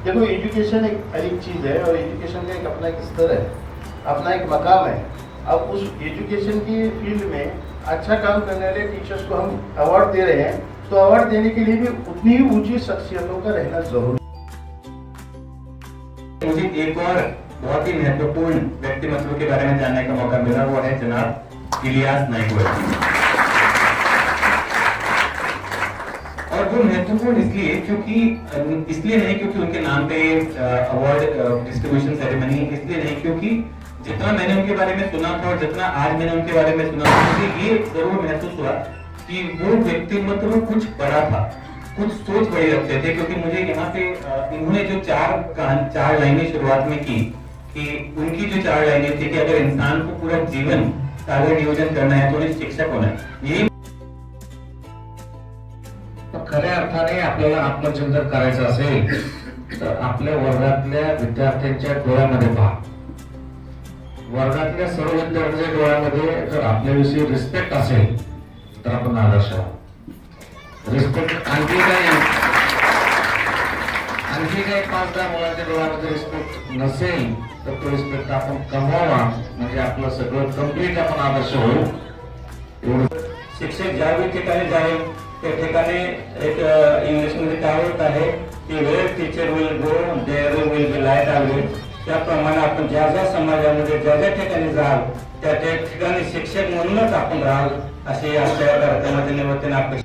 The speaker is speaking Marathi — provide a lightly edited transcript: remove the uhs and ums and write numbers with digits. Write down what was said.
देखो एजुकेशन एक अलग चीज़ है और एजुकेशन का एक अपना एक स्तर है, अपना एक मकाम है। अब उस एजुकेशन की फील्ड में अच्छा काम करने वाले टीचर्स को हम अवार्ड दे रहे हैं, तो अवार्ड देने के लिए भी उतनी ही ऊंची शख्सियतों का रहना जरूरी। मुझे एक और बहुत ही महत्वपूर्ण व्यक्तिमत्व के बारे में जानने का मौका मिला, वो है जनाब इलियास नाइकवती। और वो महत्वपूर्ण इसलिए नहीं क्योंकि उनके नाम पे अवार्ड डिस्ट्रीब्यूशन सेरेमनी, इसलिए नहीं क्योंकि जितना मैंने उनके बारे में सुना था और जितना आज मैंने उनके बारे में सुना था, मुझे ये जरूर महसूस हुआ कि वो व्यक्तिमत्व कुछ बड़ा था, कुछ सोच बड़ी रखते थे। क्योंकि मुझे यहाँ पे इन्होंने जो चार लाइनें शुरुआत में की, कि उनकी जो 4 लाइनें थी कि अगर इंसान को पूरा जीवन कार्य नियोजन करना है तो उन्हें शिक्षक होना है। यही खऱ्या अर्थाने आपल्याला आत्मचिंतन करायचं असेल तर आपल्या वर्गातल्या विद्यार्थ्यांच्या डोळ्यामध्ये पहा। वर्गातल्या सर्व विद्यार्थ्यांच्या डोळ्यामध्ये जर आपल्याविषयी रिस्पेक्ट असेल तर आपण आदर्श आहोत। रिस्पेक्ट आणखी काही 5-10 मुलांच्या डोळ्यामध्ये रिस्पेक्ट नसेल तर तो रिस्पेक्ट आपण कमवावा, म्हणजे आपलं सगळं कंप्लीट आपण आदर्श होऊ। शिक्षक ज्या ठिकाणी जाईल त्या ठिकाणी एक इंग्लिशमध्ये काय होत आहे की where teacher will go there will be light always. त्याप्रमाणे आपण ज्या ज्या समाजामध्ये ज्या ज्या ठिकाणी जाल त्या ठिकाणी शिक्षक म्हणूनच आपण राहाल, अशी आपल्या कार्यक्रमाच्या निमित्ताने आपण